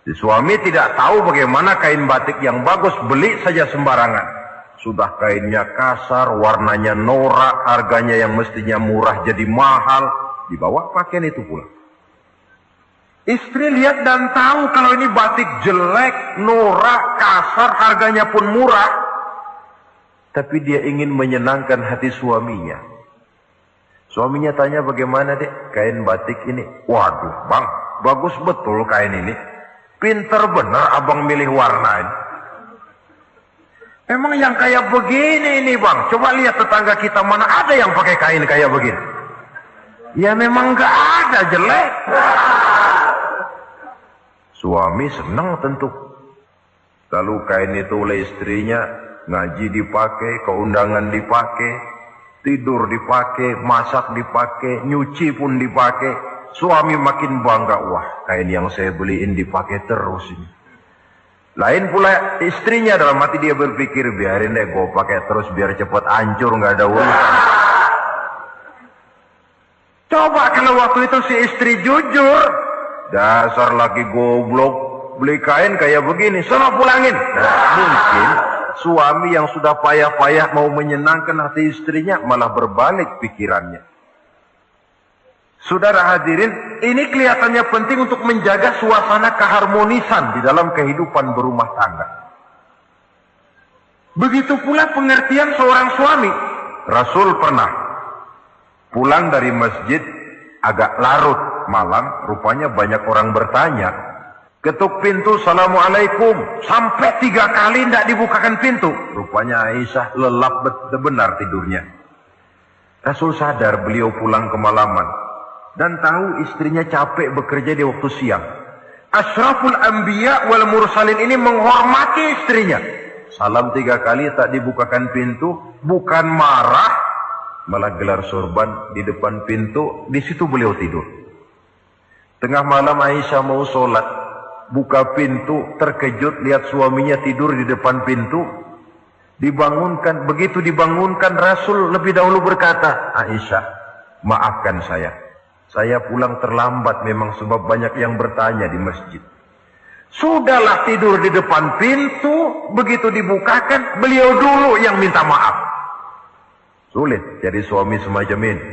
Si suami tidak tahu bagaimana kain batik yang bagus, beli saja sembarangan. Sudah kainnya kasar, warnanya norak, harganya yang mestinya murah jadi mahal, dibawa pakaian itu pulang. Istri lihat dan tahu kalau ini batik jelek, norak, kasar, harganya pun murah. Tapi dia ingin menyenangkan hati suaminya. Suaminya tanya, bagaimana dek kain batik ini? Waduh bang, bagus betul kain ini. Pinter bener abang milih warna ini. Emang yang kayak begini ini bang, coba lihat tetangga kita mana ada yang pakai kain kayak begini. Ya memang gak ada, jelek. Suami senang tentu. Lalu kain itu oleh istrinya, ngaji dipakai, keundangan dipakai, tidur dipakai, masak dipakai, nyuci pun dipakai. Suami makin bangga, wah kain yang saya beliin dipakai terus ini. Lain pula istrinya, dalam hati dia berpikir, biarin deh gue pakai terus biar cepat hancur, nggak ada urusan. Coba kalau waktu itu si istri jujur, dasar laki goblok, beli kain kayak begini, sono pulangin. Nah, mungkin suami yang sudah payah-payah mau menyenangkan hati istrinya malah berbalik pikirannya. Saudara hadirin, ini kelihatannya penting untuk menjaga suasana keharmonisan di dalam kehidupan berumah tangga. Begitu pula pengertian seorang suami. Rasul pernah pulang dari masjid agak larut malam, rupanya banyak orang bertanya. Ketuk pintu, Assalamualaikum. Sampai 3 kali tidak dibukakan pintu. Rupanya Aisyah lelap benar tidurnya. Rasul sadar beliau pulang kemalaman dan tahu istrinya capek bekerja di waktu siang. Ashraful Anbiya wal Mursalin ini menghormati istrinya. Salam 3 kali tak dibukakan pintu, bukan marah, malah gelar sorban di depan pintu. Di situ beliau tidur. Tengah malam Aisyah mau sholat, buka pintu, terkejut lihat suaminya tidur di depan pintu. Dibangunkan, begitu dibangunkan Rasul lebih dahulu berkata, Aisyah, maafkan saya pulang terlambat memang sebab banyak yang bertanya di masjid. Sudahlah tidur di depan pintu, begitu dibukakan beliau dulu yang minta maaf. Sulit jadi suami semacam ini.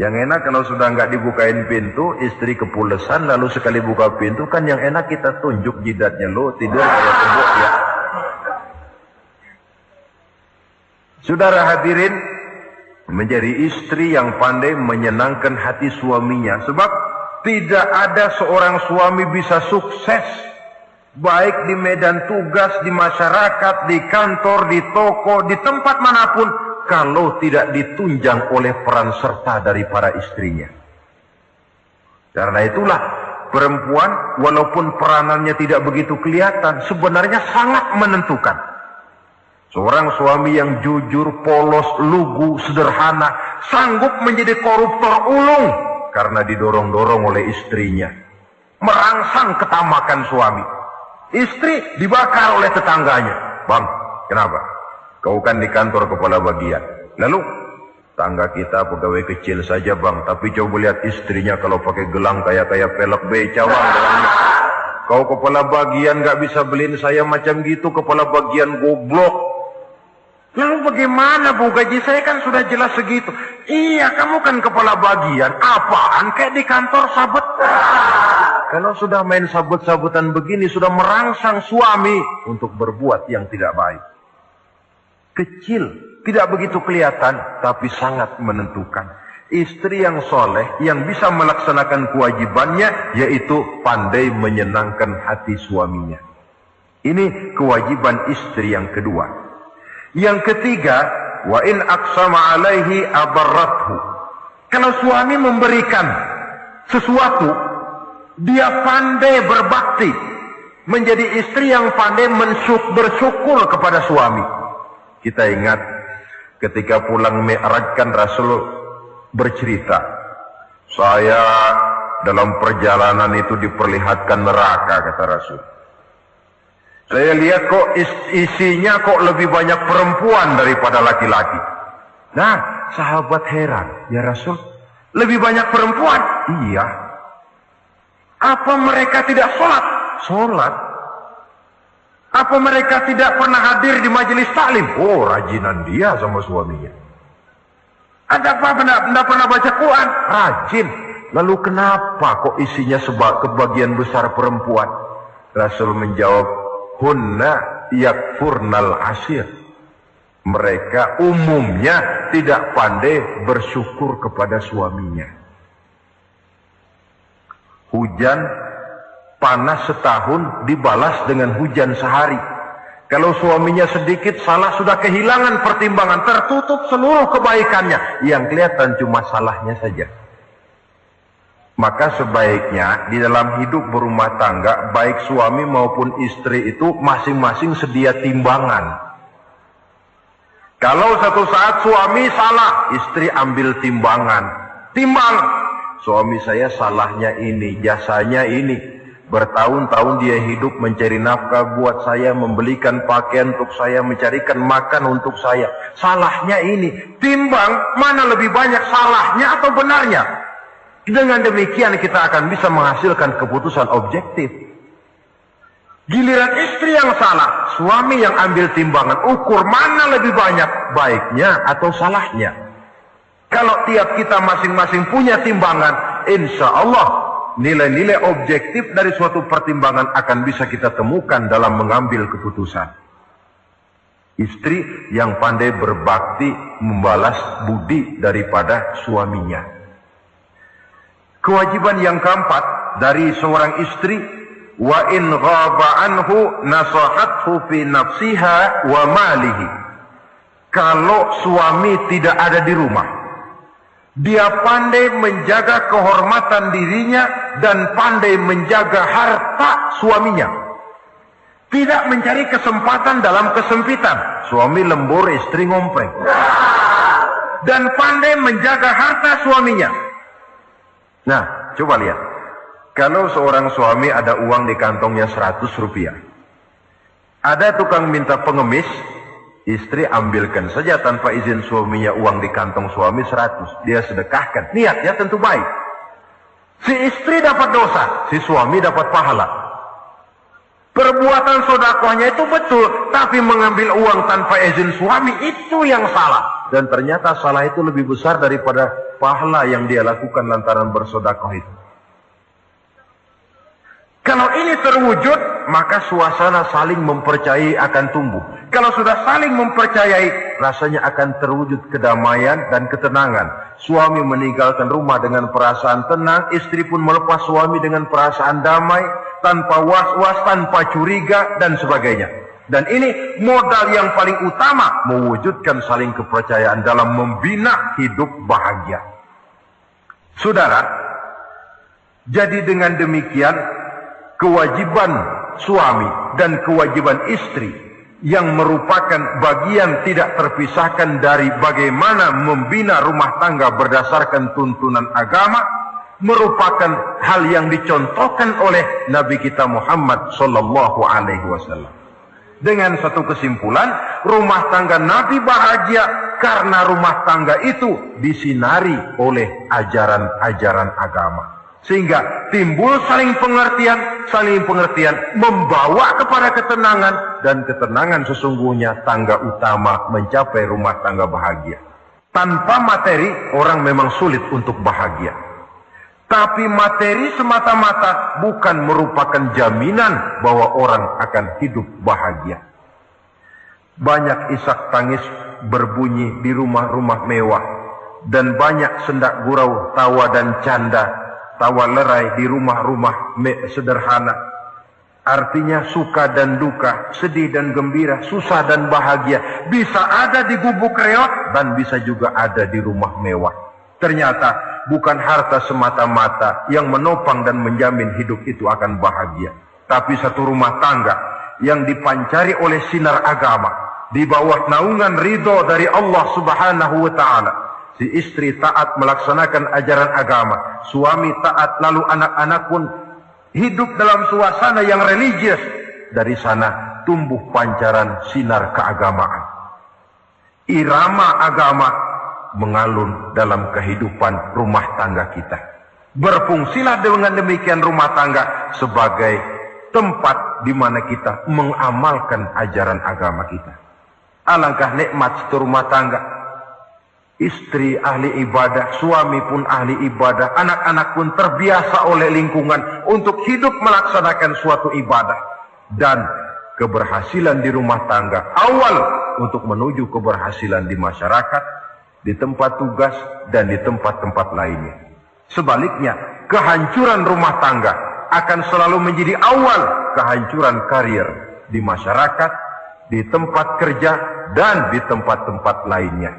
Yang enak kalau sudah nggak dibukain pintu, istri kepulesan, lalu sekali buka pintu kan yang enak kita tunjuk jidatnya, lo tidur kayak tembok ya. Saudara hadirin, menjadi istri yang pandai menyenangkan hati suaminya, sebab tidak ada seorang suami bisa sukses baik di medan tugas, di masyarakat, di kantor, di toko, di tempat manapun kalau tidak ditunjang oleh peran serta dari para istrinya. Karena itulah perempuan walaupun peranannya tidak begitu kelihatan, sebenarnya sangat menentukan. Seorang suami yang jujur, polos, lugu, sederhana, sanggup menjadi koruptor ulung karena didorong-dorong oleh istrinya. Merangsang ketamakan suami. Istri dibakar oleh tetangganya. Bang, kenapa? Kau kan di kantor kepala bagian. Lalu, tangga kita pegawai kecil saja bang, tapi coba lihat istrinya kalau pakai gelang kayak pelek beca bang. Kau kepala bagian gak bisa beliin saya macam gitu, kepala bagian goblok. Lalu bagaimana bu, gaji saya kan sudah jelas segitu. Iya, kamu kan kepala bagian. Apaan kayak di kantor sabet? Kalau sudah main sabut-sabutan begini, sudah merangsang suami untuk berbuat yang tidak baik. Kecil, tidak begitu kelihatan, tapi sangat menentukan. Istri yang soleh, yang bisa melaksanakan kewajibannya, yaitu pandai menyenangkan hati suaminya. Ini kewajiban istri yang kedua. Yang ketiga, wa in aqsama alaihi abarrathu. Kalau suami memberikan sesuatu, dia pandai berbakti, menjadi istri yang pandai bersyukur kepada suami. Kita ingat ketika pulang Mi'raj kan Rasul bercerita, saya dalam perjalanan itu diperlihatkan neraka, kata Rasul. Saya lihat kok isinya kok lebih banyak perempuan daripada laki-laki. Nah, sahabat heran, ya Rasul, lebih banyak perempuan? Iya. Apa mereka tidak sholat? Sholat. Apa mereka tidak pernah hadir di majelis taklim? Oh, rajinan dia sama suaminya. Ada apa? Tidak pernah baca Quran? Rajin. Lalu kenapa kok isinya kebagian besar perempuan? Rasul menjawab, hunna yakfurnal ashir. Mereka umumnya tidak pandai bersyukur kepada suaminya. Hujan panas setahun dibalas dengan hujan sehari. Kalau suaminya sedikit salah, sudah kehilangan pertimbangan, tertutup seluruh kebaikannya. Yang kelihatan cuma salahnya saja. Maka sebaiknya di dalam hidup berumah tangga, baik suami maupun istri itu masing-masing sedia timbangan. Kalau satu saat suami salah, istri ambil timbangan. Timbang, suami saya salahnya ini, jasanya ini. Bertahun-tahun dia hidup mencari nafkah buat saya, membelikan pakaian untuk saya, mencarikan makan untuk saya. Salahnya ini. Timbang, mana lebih banyak salahnya atau benarnya? Dengan demikian kita akan bisa menghasilkan keputusan objektif. Giliran istri yang salah, suami yang ambil timbangan, ukur mana lebih banyak baiknya atau salahnya. Kalau tiap kita masing-masing punya timbangan, insya Allah nilai-nilai objektif dari suatu pertimbangan akan bisa kita temukan dalam mengambil keputusan. Istri yang pandai berbakti membalas budi daripada suaminya. Kewajiban yang keempat dari seorang istri, wa in ghaba anhu nasahathu fi nafsiha wa malihi. Kalau suami tidak ada di rumah, dia pandai menjaga kehormatan dirinya dan pandai menjaga harta suaminya. Tidak mencari kesempatan dalam kesempitan. Suami lembur, istri ngompreng. Dan pandai menjaga harta suaminya. Nah, coba lihat. Kalau seorang suami ada uang di kantongnya 100 rupiah. Ada tukang minta pengemis, istri ambilkan saja tanpa izin suaminya uang di kantong suami 100. Dia sedekahkan. Niatnya tentu baik. Si istri dapat dosa, si suami dapat pahala. Perbuatan sedekahnya itu betul, tapi mengambil uang tanpa izin suami itu yang salah. Dan ternyata salah itu lebih besar daripada pahala yang dia lakukan lantaran bersedekah itu. Kalau ini terwujud, maka suasana saling mempercayai akan tumbuh. Kalau sudah saling mempercayai, rasanya akan terwujud kedamaian dan ketenangan. Suami meninggalkan rumah dengan perasaan tenang, istri pun melepas suami dengan perasaan damai, tanpa was-was, tanpa curiga, dan sebagainya. Dan ini modal yang paling utama mewujudkan saling kepercayaan dalam membina hidup bahagia. Saudara, jadi dengan demikian kewajiban suami dan kewajiban istri yang merupakan bagian tidak terpisahkan dari bagaimana membina rumah tangga berdasarkan tuntunan agama merupakan hal yang dicontohkan oleh Nabi kita Muhammad sallallahu alaihi wasallam. Dengan satu kesimpulan, rumah tangga Nabi bahagia karena rumah tangga itu disinari oleh ajaran-ajaran agama. Sehingga timbul saling pengertian membawa kepada ketenangan, dan ketenangan sesungguhnya tangga utama mencapai rumah tangga bahagia. Tanpa materi, orang memang sulit untuk bahagia. Tapi materi semata-mata bukan merupakan jaminan bahwa orang akan hidup bahagia. Banyak isak tangis berbunyi di rumah-rumah mewah, dan banyak sendak gurau, tawa dan canda, tawa lerai di rumah-rumah sederhana. Artinya suka dan duka, sedih dan gembira, susah dan bahagia bisa ada di gubuk reot dan bisa juga ada di rumah mewah. Ternyata bukan harta semata-mata yang menopang dan menjamin hidup itu akan bahagia, tapi satu rumah tangga yang dipancari oleh sinar agama di bawah naungan ridho dari Allah Subhanahu wa taala. Si istri taat melaksanakan ajaran agama, suami taat, lalu anak-anak pun hidup dalam suasana yang religius. Dari sana tumbuh pancaran sinar keagamaan. Irama agama mengalun dalam kehidupan rumah tangga kita. Berfungsilah dengan demikian rumah tangga sebagai tempat di mana kita mengamalkan ajaran agama kita. Alangkah nikmat satu rumah tangga. Istri ahli ibadah, suami pun ahli ibadah, anak-anak pun terbiasa oleh lingkungan untuk hidup melaksanakan suatu ibadah. Dan keberhasilan di rumah tangga awal untuk menuju keberhasilan di masyarakat, di tempat tugas, dan di tempat-tempat lainnya. Sebaliknya, kehancuran rumah tangga akan selalu menjadi awal kehancuran karir di masyarakat, di tempat kerja, dan di tempat-tempat lainnya.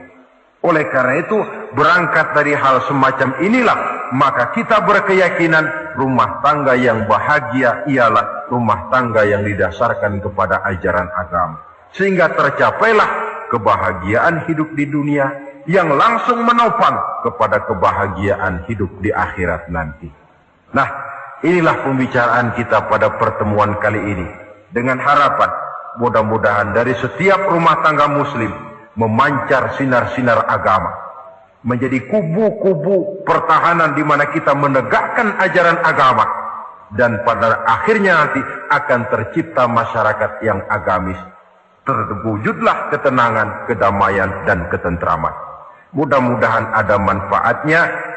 Oleh karena itu, berangkat dari hal semacam inilah, maka kita berkeyakinan rumah tangga yang bahagia ialah rumah tangga yang didasarkan kepada ajaran agama. Sehingga tercapailah kebahagiaan hidup di dunia yang langsung menopang kepada kebahagiaan hidup di akhirat nanti. Nah, inilah pembicaraan kita pada pertemuan kali ini. Dengan harapan, mudah-mudahan dari setiap rumah tangga muslim memancar sinar-sinar agama, menjadi kubu-kubu pertahanan di mana kita menegakkan ajaran agama, dan pada akhirnya nanti akan tercipta masyarakat yang agamis. Terwujudlah ketenangan, kedamaian, dan ketentraman. Mudah-mudahan ada manfaatnya.